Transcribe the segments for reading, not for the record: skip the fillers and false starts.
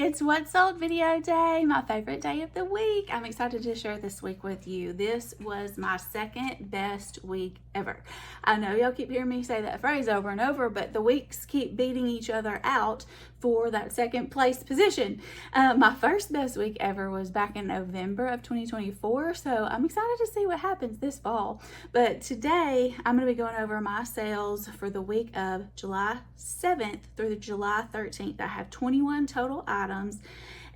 It's What Sold video day, my favorite day of the week. I'm excited to share this week with you. This was my second best week ever. I know y'all keep hearing me say that phrase over and over, but the weeks keep beating each other out for that second place position. My first best week ever was back in November of 2024, so I'm excited to see what happens this fall. But today, I'm going to be going over my sales for the week of July 7th through July 13th. I have 21 total items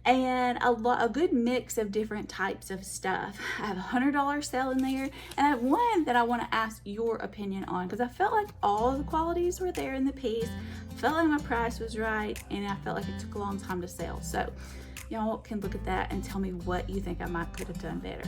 and a good mix of different types of stuff. I have a $100 sale in there, and I have one that I want to ask your opinion on because I felt like all the qualities were there in the piece, felt like my price was right, and I felt like it took a long time to sell. So y'all can look at that and tell me what you think I could have done better.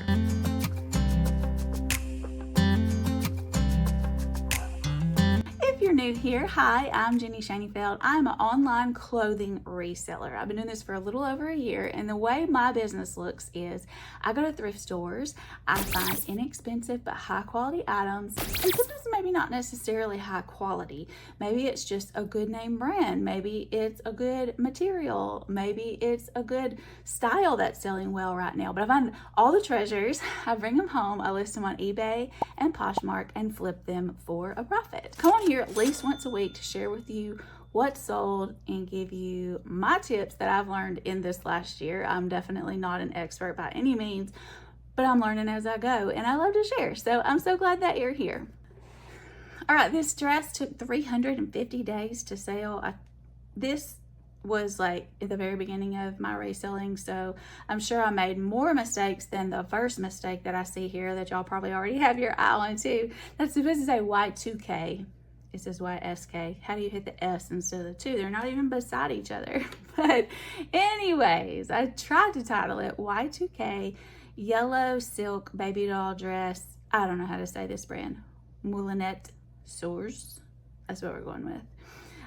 If you're new here, hi, I'm Jenny Shaneyfelt. I'm an online clothing reseller. I've been doing this for a little over a year, and the way my business looks is I go to thrift stores, I find inexpensive but high quality items, and sometimes maybe not necessarily high quality. Maybe it's just a good name brand, maybe it's a good material, maybe it's a good style that's selling well right now. But I find all the treasures, I bring them home, I list them on eBay and Poshmark and flip them for a profit. Come on here at least once a week to share with you what's sold and give you my tips that I've learned in this last year. I'm definitely not an expert by any means, but I'm learning as I go, and I love to share. So I'm so glad that you're here. All right, this dress took 350 days to sell. This was like at the very beginning of my reselling, so I'm sure I made more mistakes than the first mistake that I see here that y'all probably already have your eye on too. That's supposed to say Y2K. It says YSK. How do you hit the S instead of the 2? They're not even beside each other. But anyways, I tried to title it Y2K Yellow Silk Baby Doll Dress. I don't know how to say this brand. Moulinette Source. That's what we're going with.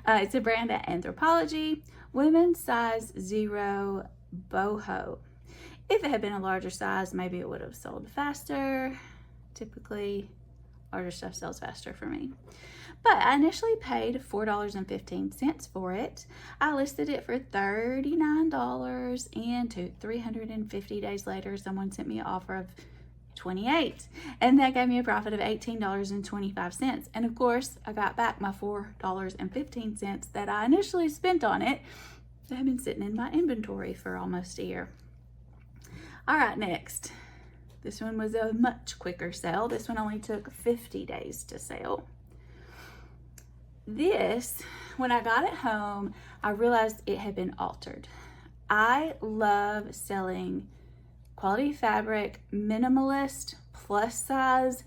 It's a brand at Anthropologie. Women's size 0 boho. If it had been a larger size, maybe it would have sold faster. Typically, larger stuff sells faster for me. But I initially paid $4.15 for it. I listed it for $39, and 350 days later, someone sent me an offer of $28, and that gave me a profit of $18.25. And of course, I got back my $4.15 that I initially spent on it. That had been sitting in my inventory for almost a year. All right, next. This one was a much quicker sale. This one only took 50 days to sell. This, when I got it home, I realized it had been altered. I love selling quality fabric, minimalist, plus size,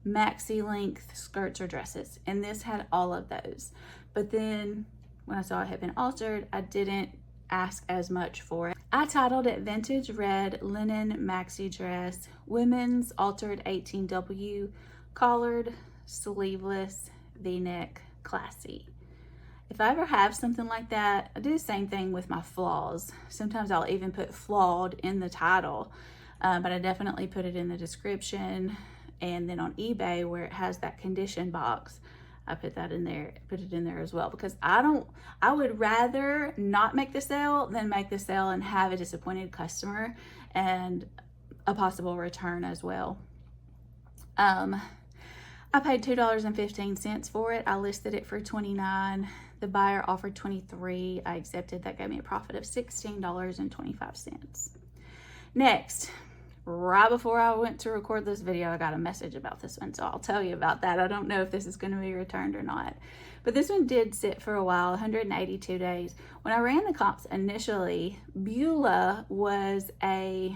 maxi length skirts or dresses. And this had all of those. But then when I saw it had been altered, I didn't ask as much for it. I titled it Vintage Red Linen Maxi Dress, Women's Altered 18W, Collared, Sleeveless, V-neck, Classy. If I ever have something like that, I do the same thing with my flaws. Sometimes I'll even put flawed in the title, but I definitely put it in the description. And then on eBay, where it has that condition box, I put that in there, put it in there as well, because I would rather not make the sale than make the sale and have a disappointed customer and a possible return as well. I paid $2.15 for it. I listed it for $29. The buyer offered $23. I accepted. That gave me a profit of $16.25. Next, right before I went to record this video, I got a message about this one, so I'll tell you about that. I don't know if this is going to be returned or not, but this one did sit for a while, 182 days. When I ran the comps initially, Beulah was a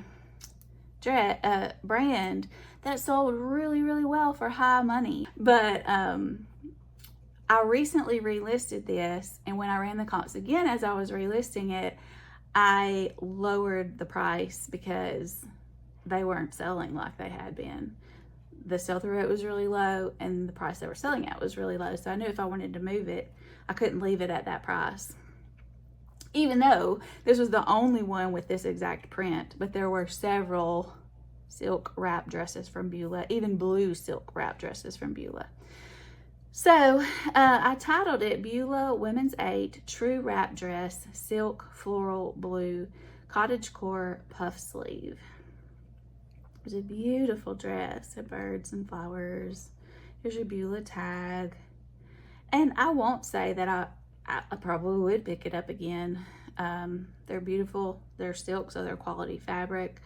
brand that sold really, really well for high money. But I recently relisted this, and when I ran the comps again as I was relisting it, I lowered the price because they weren't selling like they had been. The sell-through rate was really low, and the price they were selling at was really low. So I knew if I wanted to move it, I couldn't leave it at that price. Even though this was the only one with this exact print, but there were several silk wrap dresses from Beulah, even blue silk wrap dresses from Beulah. So I titled it Beulah Women's 8 True Wrap Dress, Silk Floral Blue, Cottagecore Puff Sleeve. It was a beautiful dress, with birds and flowers. Here's your Beulah tag. And I won't say that I probably would pick it up again. They're beautiful. They're silk, so they're quality fabric,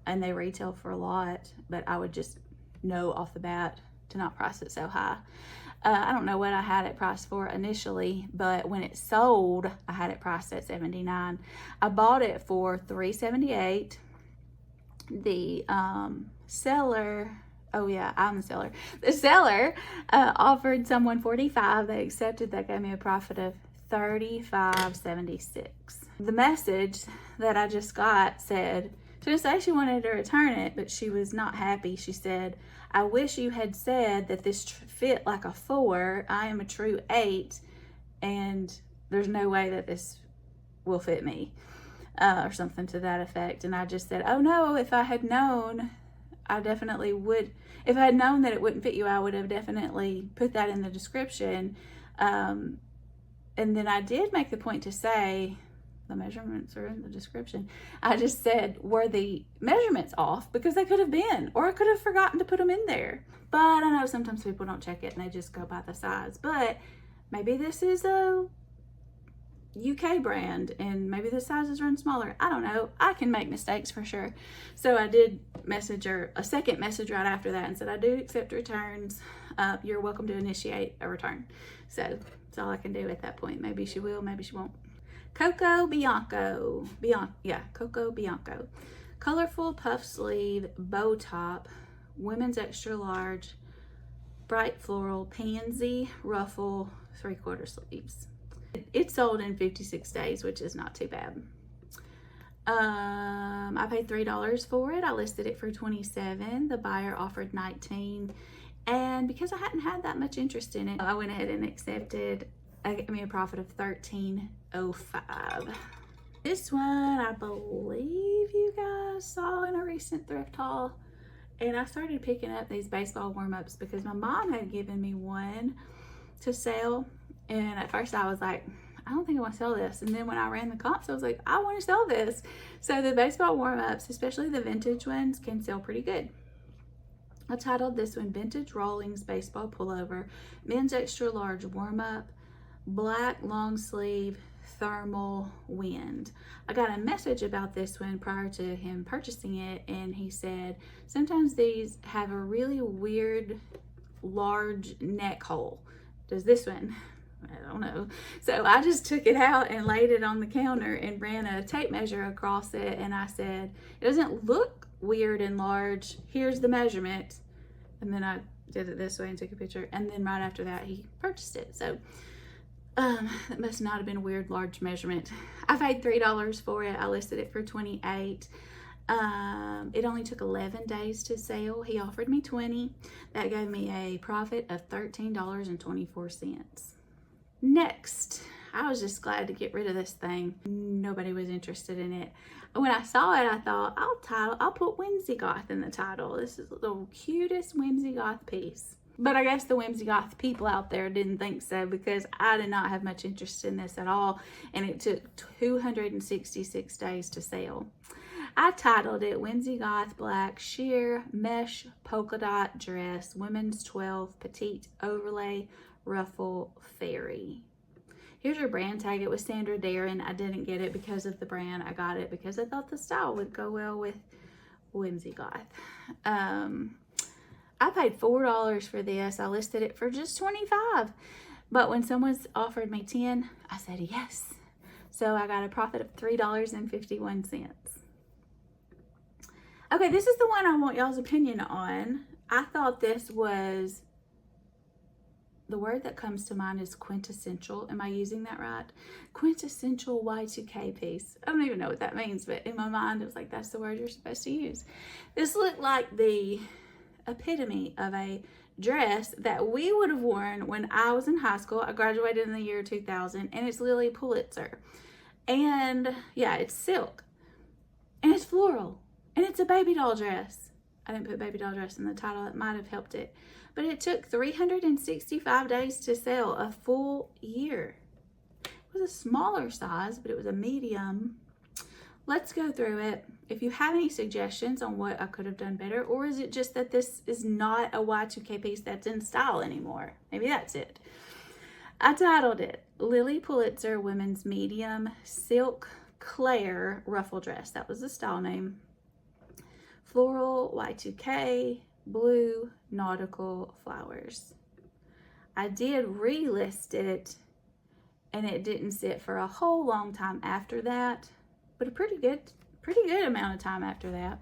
and they retail for a lot, but I would just know off the bat to not price it so high. I don't know what I had it priced for initially, but when it sold, I had it priced at $79. I bought it for $378. The seller, oh yeah, I'm the seller. The seller offered someone $45. They accepted. That gave me a profit of $35.76. The message that I just got said, she didn't say she wanted to return it, but she was not happy. She said, I wish you had said that this fit like a 4. I am a true 8, and there's no way that this will fit me, or something to that effect. And I just said, oh no, if I had known, I definitely would. If I had known that it wouldn't fit you, I would have definitely put that in the description. And then I did make the point to say, the measurements are in the description. I just said, were the measurements off? Because they could have been, or I could have forgotten to put them in there. But I know sometimes people don't check it and they just go by the size. But maybe this is a UK brand and maybe the sizes run smaller. I don't know. I can make mistakes for sure. So I did message her a second message right after that and said, I do accept returns. You're welcome to initiate a return. So that's all I can do at that point. Maybe she will, maybe she won't. Coco Bianco. Coco Bianco. Colorful puff sleeve, bow top, women's extra large, bright floral, pansy, ruffle, 3/4 sleeves. It sold in 56 days, which is not too bad. I paid $3 for it. I listed it for $27. The buyer offered $19. And because I hadn't had that much interest in it, I went ahead and accepted. It gave me a profit of $13.05. This one, I believe you guys saw in a recent thrift haul. And I started picking up these baseball warm-ups because my mom had given me one to sell. And at first I was like, I don't think I want to sell this. And then when I ran the comps, I was like, I want to sell this. So the baseball warm-ups, especially the vintage ones, can sell pretty good. I titled this one Vintage Rollings Baseball Pullover, Men's Extra Large Warm-Up, Black Long Sleeve, Thermal Wind. I got a message about this one prior to him purchasing it, and he said, sometimes these have a really weird large neck hole. Does this one? I don't know. So I just took it out and laid it on the counter and ran a tape measure across it, and I said, it doesn't look weird and large. Here's the measurement. And then I did it this way and took a picture, and then right after that he purchased it. So that must not have been a weird large measurement. I paid $3 for it. I listed it for $28. It only took 11 days to sell. He offered me $20. That gave me a profit of $13.24. Next, I was just glad to get rid of this thing. Nobody was interested in it. When I saw it, I thought, I'll put Whimsy Goth in the title. This is the cutest Whimsy Goth piece. But I guess the Whimsy Goth people out there didn't think so, because I did not have much interest in this at all, and it took 266 days to sell. I titled it Whimsy Goth Black Sheer Mesh Polka Dot Dress, Women's 12 Petite Overlay Ruffle Fairy. Here's your brand tag. It was Sandra Darren. I didn't get it because of the brand. I got it because I thought the style would go well with Whimsy Goth. I paid $4 for this. I listed it for just $25. But when someone's offered me $10, I said yes. So I got a profit of $3.51. Okay, this is the one I want y'all's opinion on. I thought this was, the word that comes to mind is quintessential. Am I using that right? Quintessential Y2K piece. I don't even know what that means, but in my mind it was like, that's the word you're supposed to use. This looked like the epitome of a dress that we would have worn when I was in high school. I graduated in the year 2000, and it's Lily Pulitzer. And yeah, it's silk, and it's floral, and it's a baby doll dress. I didn't put baby doll dress in the title. It might have helped it. but it took 365 days to sell, a full year. It was a smaller size, but it was a medium. Let's go through it. If you have any suggestions on what I could have done better, or is it just that this is not a Y2K piece that's in style anymore? Maybe that's it. I titled it Lily Pulitzer Women's Medium Silk Claire Ruffle Dress. That was the style name. Floral, Y2K, blue, nautical flowers. I did relist it, and it didn't sit for a whole long time after that, but a pretty good amount of time after that.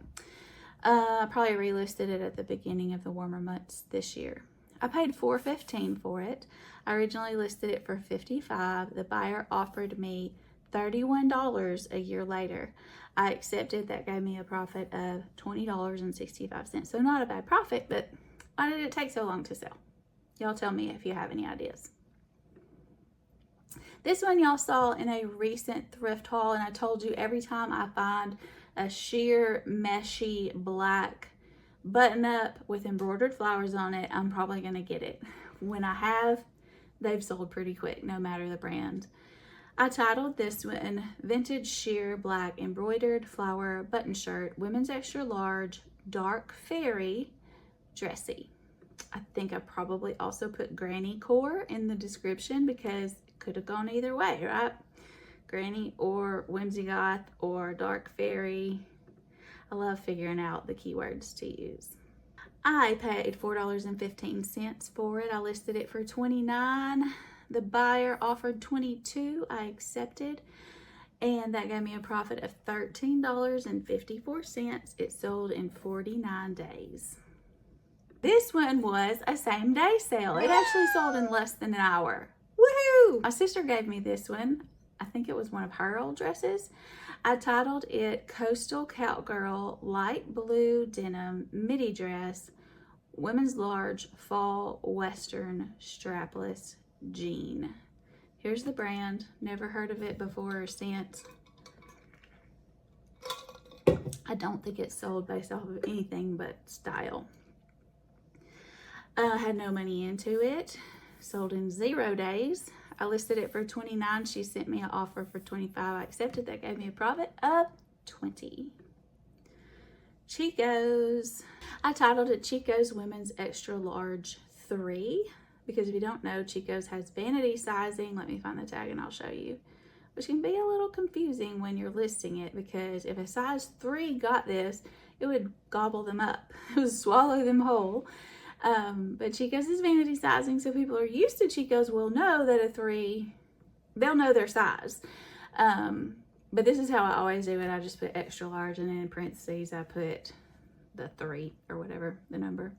I probably relisted it at the beginning of the warmer months this year. I paid $4.15 for it. I originally listed it for $55. The buyer offered me $31 a year later. I accepted. That gave me a profit of $20.65. So not a bad profit, but why did it take so long to sell? Y'all tell me if you have any ideas. This one y'all saw in a recent thrift haul, and I told you every time I find a sheer meshy black button up with embroidered flowers on it, I'm probably going to get it. When I have, they've sold pretty quick, no matter the brand. I titled this one Vintage Sheer Black Embroidered Flower Button Shirt, Women's Extra Large, Dark Fairy, Dressy. I think I probably also put Granny Core in the description because it could have gone either way, right? Granny or Whimsy Goth or Dark Fairy. I love figuring out the keywords to use. I paid $4.15 for it. I listed it for $29. The buyer offered $22. I accepted, and that gave me a profit of $13.54. It sold in 49 days. This one was a same day sale. It actually sold in less than an hour. Woohoo! My sister gave me this one. I think it was one of her old dresses. I titled it Coastal Cowgirl Light Blue Denim Midi Dress, Women's Large Fall Western Strapless Jean. Here's the brand. Never heard of it before or since. I don't think it's sold based off of anything but style. I had no money into it. Sold in 0 days. I listed it for $29. She sent me an offer for $25. I accepted. That gave me a profit of $20. Chico's. I titled it Chico's Women's Extra Large 3 because if you don't know, Chico's has vanity sizing. Let me find the tag and I'll show you. Which can be a little confusing when you're listing it because if a size 3 got this, it would gobble them up. It would swallow them whole. But Chico's is vanity sizing, so people who are used to Chico's will know that a 3, they'll know their size. But this is how I always do it. I just put extra large and then in parentheses I put the 3 or whatever, the number.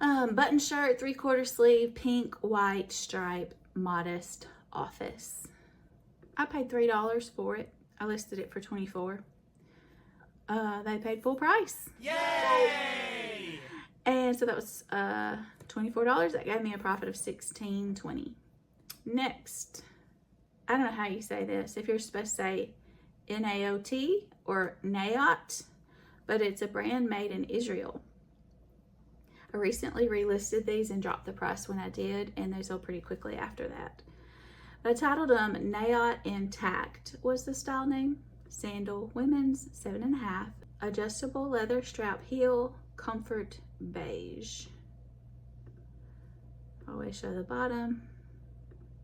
Button shirt, 3/4 sleeve, pink, white, stripe, modest office. I paid $3 for it. I listed it for $24. They paid full price. Yay! And so that was $24. That gave me a profit of $16.20. Next, I don't know how you say this. If you're supposed to say Naot or Naot, but it's a brand made in Israel. I recently relisted these and dropped the price when I did, and they sold pretty quickly after that. But I titled them Naot Intact was the style name. Sandal, women's, 7.5. Adjustable leather strap heel, comfort beige. Always show the bottom,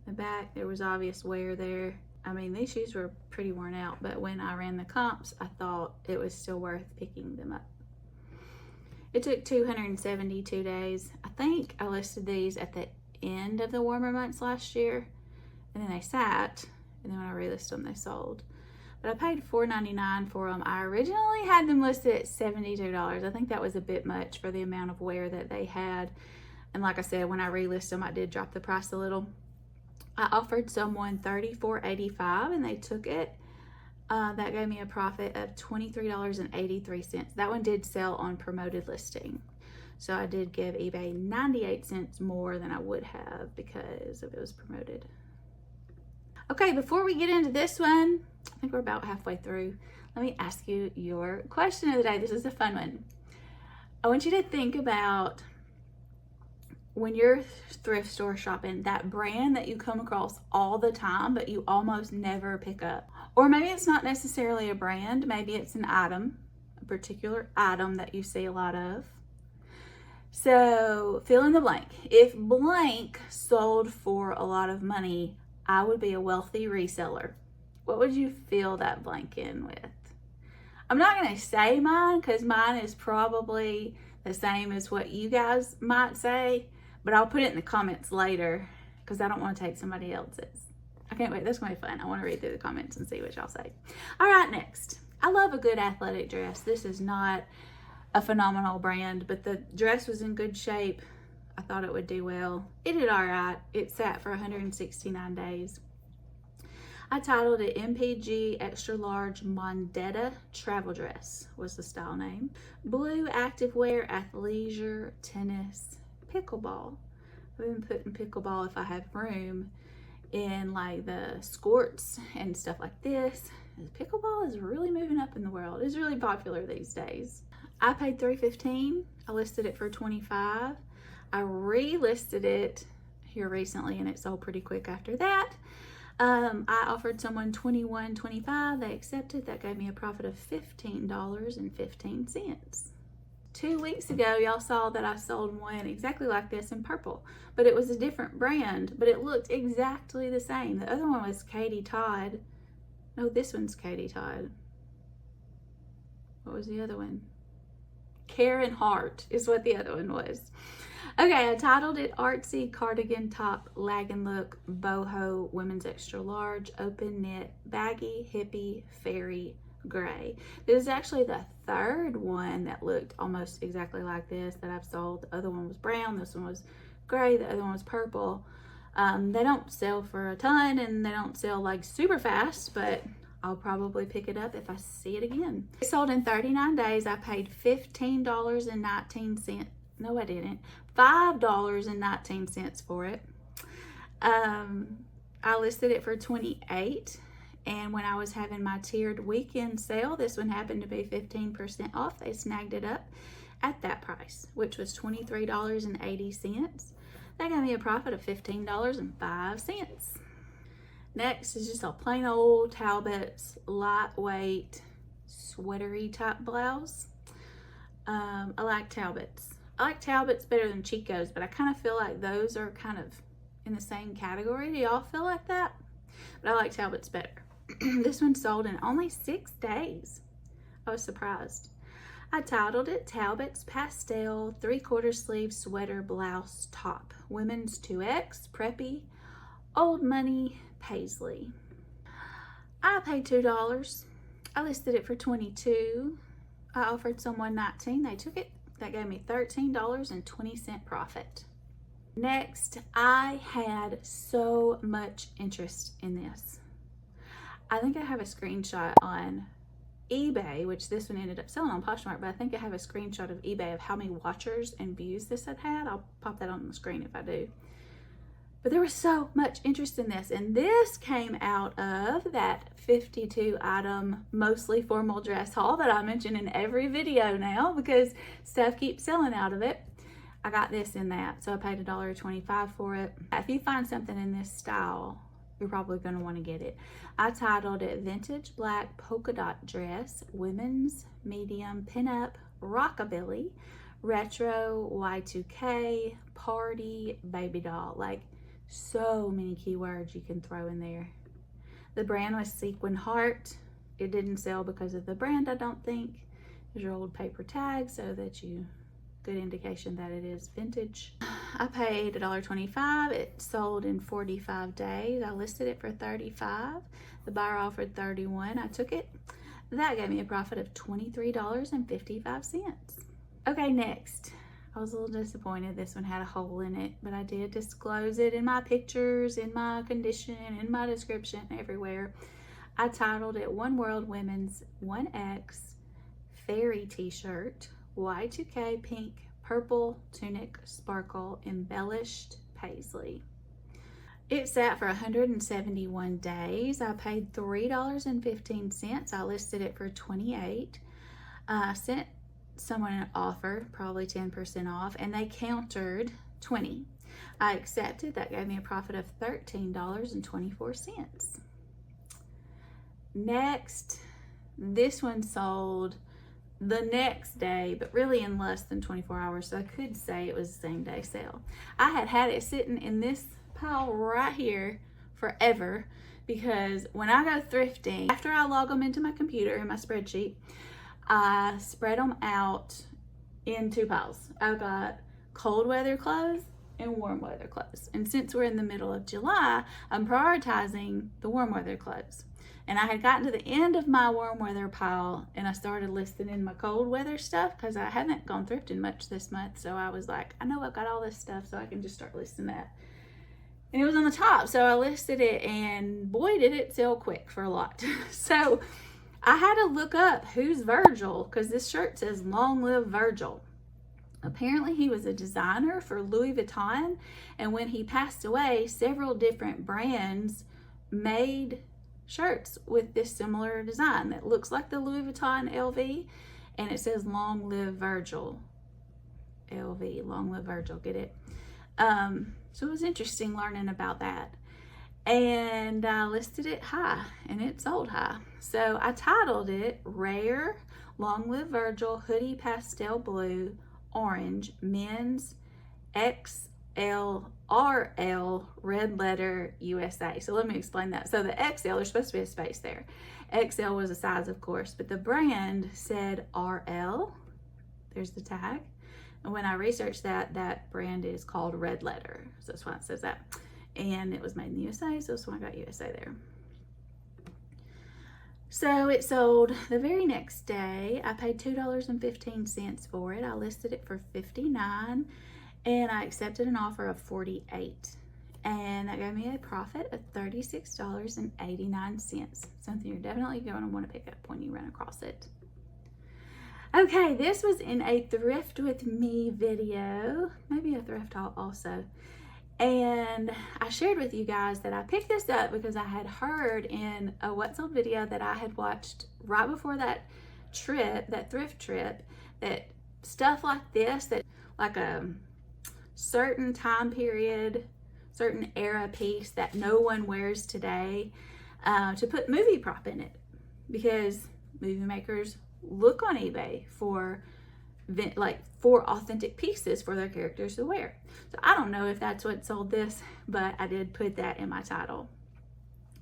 the back. There was obvious wear there. I mean, these shoes were pretty worn out, but when I ran the comps, I thought it was still worth picking them up. It took 272 days. I think I listed these at the end of the warmer months last year, and then they sat, and then when I relisted them, they sold. But I paid $4.99 for them. I originally had them listed at $72. I think that was a bit much for the amount of wear that they had. And like I said, when I relisted them, I did drop the price a little. I offered someone $34.85 and they took it. That gave me a profit of $23.83. That one did sell on promoted listing. So I did give eBay 98 cents more than I would have because if it was promoted. Okay, before we get into this one, I think we're about halfway through. Let me ask you your question of the day. This is a fun one. I want you to think about when you're thrift store shopping, that brand that you come across all the time but you almost never pick up. Or maybe it's not necessarily a brand, maybe it's an item, a particular item that you see a lot of. So fill in the blank. If blank sold for a lot of money, I would be a wealthy reseller. What would you fill that blank in with? I'm not going to say mine because mine is probably the same as what you guys might say, but I'll put it in the comments later because I don't want to take somebody else's. I can't wait. That's going to be fun. I want to read through the comments and see what y'all say. All right, next. I love a good athletic dress. This is not a phenomenal brand, but the dress was in good shape. I thought it would do well. It did all right. It sat for 169 days. I titled it MPG Extra Large Mondetta Travel Dress was the style name. Blue activewear, athleisure, tennis, pickleball. I've been putting pickleball if I have room in like the skirts and stuff like this. Pickleball is really moving up in the world. It's really popular these days. I paid $3.15. I listed it for $25. I relisted it here recently and it sold pretty quick after that. I offered someone $21.25. They accepted. That gave me a profit of $15.15. 2 weeks ago, y'all saw that I sold one exactly like this in purple, but it was a different brand, but it looked exactly the same. The other one was Katie Todd. No, this one's Katie Todd. What was the other one? Karen Hart is what the other one was. Okay, I titled it Artsy Cardigan Top Lagging Look Boho Women's Extra Large Open Knit Baggy Hippie Fairy Gray. This is actually the third one that looked almost exactly like this that I've sold. The other one was brown, this one was gray, the other one was purple. They don't sell for a ton and they don't sell like super fast, but I'll probably pick it up if I see it again. It sold in 39 days. I paid $15.19. No, I didn't. $5.19 for it. I listed it for $28, and when I was having my tiered weekend sale, this one happened to be 15% off. They snagged it up at that price, which was $23.80. That got me a profit of $15.05. Next is just a plain old Talbot's lightweight sweatery type blouse. I like Talbot's. I like Talbot's better than Chico's, but I kind of feel like those are kind of in the same category. Do y'all feel like that? But I like Talbot's better. This one sold in only 6 days. I was surprised. I titled it Talbot's Pastel 3/4 Sleeve Sweater Blouse Top. Women's 2X, preppy, old money, paisley. I paid $2. I listed it for $22. I offered someone $19. They took it. That gave me $13.20 profit. Next, I had so much interest in this. I think I have a screenshot on eBay, which this one ended up selling on Poshmark, but I think I have a screenshot of eBay of how many watchers and views this had had. I'll pop that on the screen if I do. But there was so much interest in this, and this came out of that 52 item mostly formal dress haul that I mention in every video now because stuff keeps selling out of it. I got this in that, so I paid $1.25 for it. If you find something in this style, you're probably going to want to get it. I titled it Vintage Black Polka Dot Dress, Women's Medium Pinup Rockabilly, Retro Y2K, Party, Baby Doll. Like, so many keywords you can throw in there. The brand was Sequin Heart. It didn't sell because of the brand, I don't think. There's your old paper tag so that you, good indication that it is vintage. I paid $1.25. It sold in 45 days. I listed it for $35. The buyer offered $31. I took it. That gave me a profit of $23.55. Okay, next. I was a little disappointed this one had a hole in it, but I did disclose it in my pictures, in my condition, in my description, everywhere. I titled it One World Women's 1X Fairy T-shirt, Y2K pink, purple tunic sparkle, embellished paisley. It sat for 171 days. I paid $3.15. I listed it for $28. I sent someone an offer, probably 10% off, and they countered $20. I accepted. That gave me a profit of $13.24. Next, this one sold the next day, but really in less than 24 hours, so I could say it was the same day sale. I had it sitting in this pile right here forever, because when I go thrifting, after I log them into my computer in my spreadsheet, I spread them out in 2 piles. I've got cold weather clothes and warm weather clothes, and since we're in the middle of July, I'm prioritizing the warm weather clothes. And I had gotten to the end of my warm weather pile, and I started listing in my cold weather stuff because I haven't gone thrifting much this month. So I was like, I know I've got all this stuff, so I can just start listing that. And it was on the top, so I listed it, and boy, did it sell quick for a lot. So I had to look up who's Virgil, because this shirt says "Long Live Virgil." Apparently he was a designer for Louis Vuitton, and when he passed away, several different brands made shirts with this similar design that looks like the Louis Vuitton LV, and it says "Long Live Virgil." LV, Long Live Virgil, get it? So it was interesting learning about that. And I listed it high, and it sold high. So I titled it "Rare Long Live Virgil Hoodie Pastel Blue Orange Men's XL RL Red Letter USA." So let me explain that. So the XL, there's supposed to be a space there. XL was a size, of course, but the brand said RL. There's the tag. And when I researched that, that brand is called Red Letter. So that's why it says that. And it was made in the USA, so that's why I got USA there. So it sold the very next day. I paid $2.15 for it. I listed it for $59, and I accepted an offer of $48. And that gave me a profit of $36.89. Something you're definitely going to want to pick up when you run across it. Okay, this was in a Thrift With Me video, maybe a thrift haul also. And I shared with you guys that I picked this up because I had heard in a What's Sold video that I had watched right before that trip, that thrift trip, that stuff like this, that like a certain time period, certain era piece that no one wears today, to put movie prop in it, because movie makers look on eBay for authentic pieces for their characters to wear. So I don't know if that's what sold this, but I did put that in my title.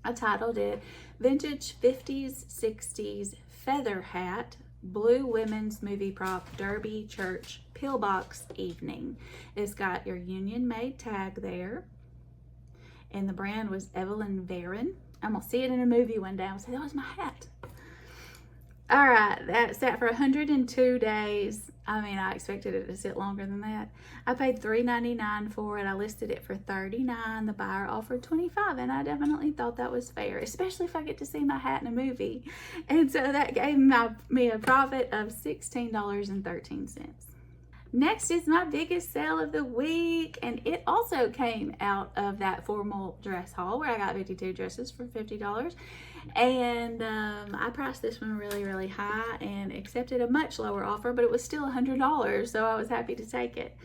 I titled it "Vintage 50s 60s Feather Hat Blue Women's Movie Prop Derby Church Pillbox Evening." It's got your Union Made tag there, and the brand was Evelyn Varon. I'm gonna see it in a movie one day. I'm gonna say, that was my hat. All right, that sat for 102 days. I mean, I expected it to sit longer than that. I paid $3.99 for it. I listed it for $39. The buyer offered $25, and I definitely thought that was fair, especially if I get to see my hat in a movie. And so that gave me a profit of $16.13. Next is my biggest sale of the week, and it also came out of that formal dress haul where I got 52 dresses for $50. And I priced this one really, really high and accepted a much lower offer, but it was still $100, so I was happy to take it.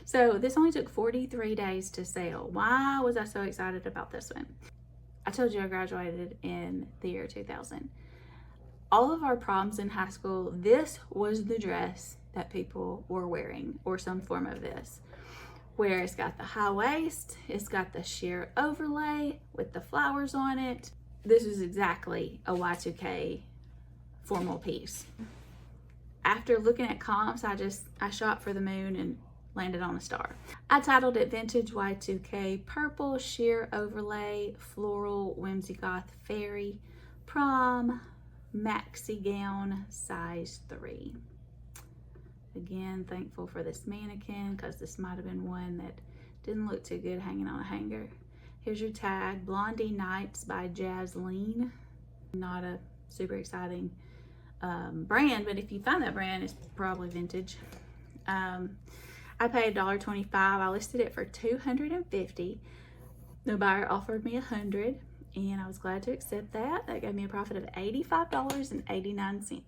So this only took 43 days to sell. Why was I so excited about this one? I told you I graduated in the year 2000. All of our proms in high school, this was the dress that people were wearing, or some form of this, where it's got the high waist, it's got the sheer overlay with the flowers on it. This is exactly a Y2K formal piece. After looking at comps, I shot for the moon and landed on a star. I titled it "Vintage Y2K Purple Sheer Overlay Floral Whimsy Goth Fairy Prom Maxi Gown Size 3. Again, thankful for this mannequin, because this might have been one that didn't look too good hanging on a hanger. Here's your tag, Blondie Nights by Jasleen. Not a super exciting brand, but if you find that brand, it's probably vintage. I paid $1.25. I listed it for $250. The buyer offered me $100, and I was glad to accept that. That gave me a profit of $85.89.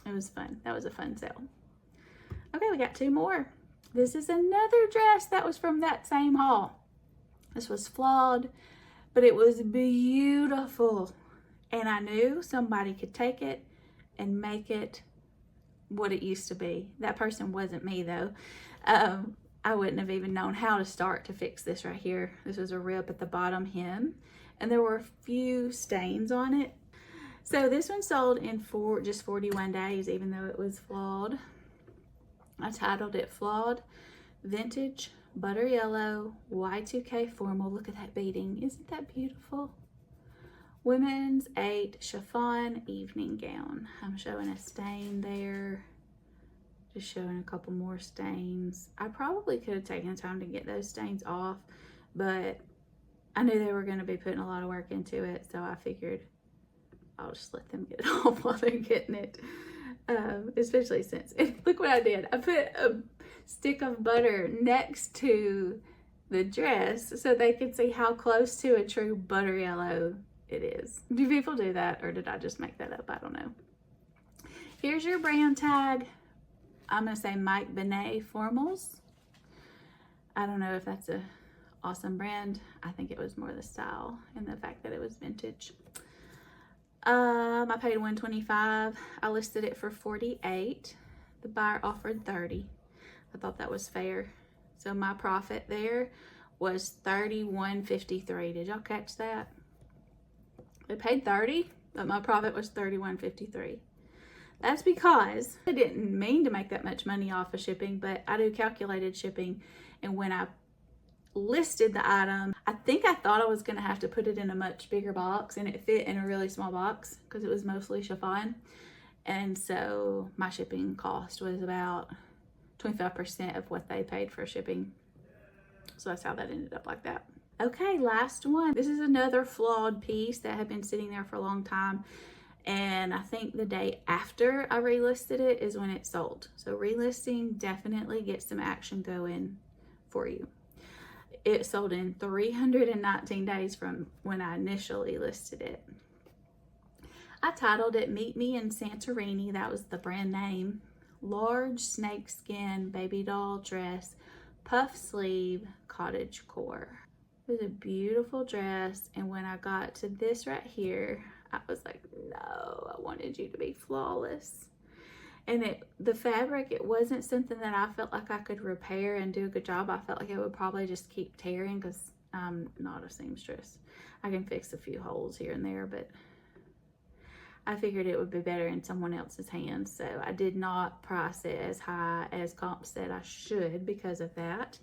It was fun. That was a fun sale. Okay, we got 2 more. This is another dress that was from that same haul. This was flawed, but it was beautiful. And I knew somebody could take it and make it what it used to be. That person wasn't me though. I wouldn't have even known how to start to fix this right here. This was a rip at the bottom hem, and there were a few stains on it. So this one sold in just 41 days, even though it was flawed. I titled it Flawed, Vintage, Butter Yellow, Y2K Formal. Look at that beading. Isn't that beautiful? Women's 8 chiffon evening gown. I'm showing a stain there. Just showing a couple more stains. I probably could have taken time to get those stains off, but I knew they were going to be putting a lot of work into it, so I figured I'll just let them get it off while they're getting it. Especially since, look what I did. I put a stick of butter next to the dress so they could see how close to a true butter yellow it is. Do people do that, or did I just make that up? I don't know. Here's your brand tag. I'm going to say Mike Benet Formals. I don't know if that's a awesome brand. I think it was more the style and the fact that it was vintage. I paid $125. I listed it for $48. The buyer offered $30. I thought that was fair. So my profit there was $31.53. Did y'all catch that? They paid $30, but my profit was $31.53. That's because I didn't mean to make that much money off of shipping, but I do calculated shipping. And when I listed the item, I think I thought I was going to have to put it in a much bigger box, and it fit in a really small box because it was mostly chiffon. And so my shipping cost was about 25% of what they paid for shipping. So that's how that ended up like that. Okay, last one. This is another flawed piece that had been sitting there for a long time. And I think the day after I relisted it is when it sold. So relisting definitely gets some action going for you. It sold in 319 days from when I initially listed it. I titled it Meet Me in Santorini. That was the brand name. Large snakeskin baby doll dress, puff sleeve, cottage core. It was a beautiful dress. And when I got to this right here, I was like, no, I wanted you to be flawless. And the fabric, it wasn't something that I felt like I could repair and do a good job. I felt like it would probably just keep tearing because I'm not a seamstress. I can fix a few holes here and there, but I figured it would be better in someone else's hands. So I did not price it as high as comp said I should because of that.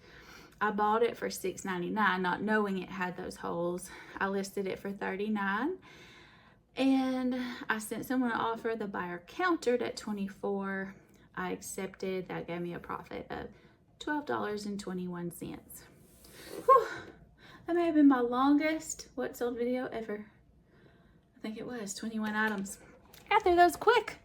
I bought it for $6.99, not knowing it had those holes. I listed it for $39. And I sent someone an offer. The buyer countered at $24. I accepted. That gave me a profit of $12.21. Whew. That may have been my longest what sold video ever. I think it was 21 items. Got through those quick.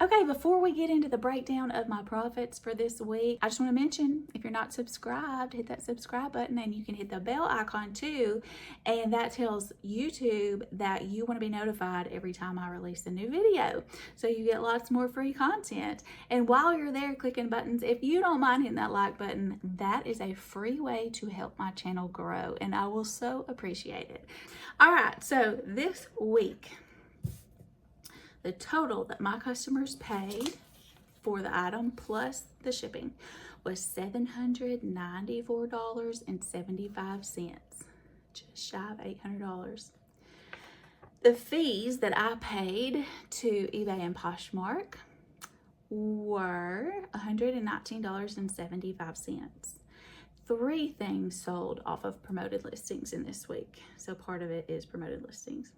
Okay, before we get into the breakdown of my profits for this week, I just want to mention, if you're not subscribed, hit that subscribe button, and you can hit the bell icon too. And that tells YouTube that you want to be notified every time I release a new video. So you get lots more free content. And while you're there clicking buttons, if you don't mind hitting that like button, that is a free way to help my channel grow. And I will so appreciate it. All right, so this week, the total that my customers paid for the item plus the shipping was $794.75, just shy of $800. The fees that I paid to eBay and Poshmark were $119.75. 3 things sold off of promoted listings in this week, so part of it is promoted listings.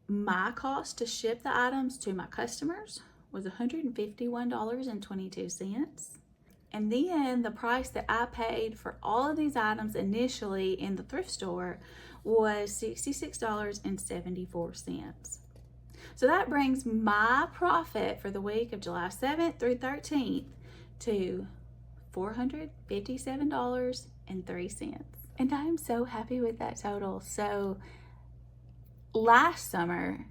My cost to ship the items to my customers was $151.22. And then the price that I paid for all of these items initially in the thrift store was $66.74. So that brings my profit for the week of July 7th through 13th to $457.03. And I am so happy with that total. So last summer,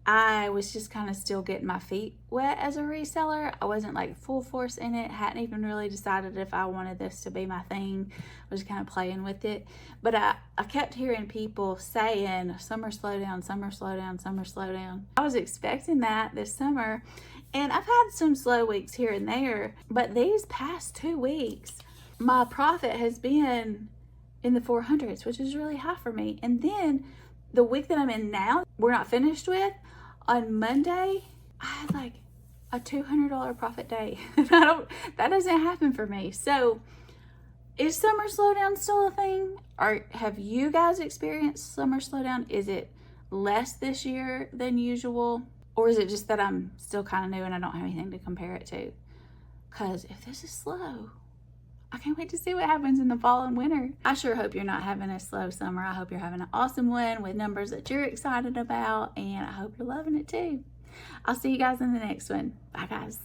I was just kind of still getting my feet wet as a reseller. I wasn't like full force in it. Hadn't even really decided if I wanted this to be my thing. I was kind of playing with it. But I kept hearing people saying, summer slowdown, summer slowdown, summer slowdown. I was expecting that this summer. And I've had some slow weeks here and there. But these past 2 weeks, my profit has been in the 400s, which is really high for me. And then the week that I'm in now, we're not finished with, on Monday, I had like a $200 profit day. That doesn't happen for me. So is summer slowdown still a thing? Or have you guys experienced summer slowdown? Is it less this year than usual? Or is it just that I'm still kind of new and I don't have anything to compare it to? Because if this is slow, I can't wait to see what happens in the fall and winter. I sure hope you're not having a slow summer. I hope you're having an awesome one with numbers that you're excited about, and I hope you're loving it too. I'll see you guys in the next one. Bye, guys.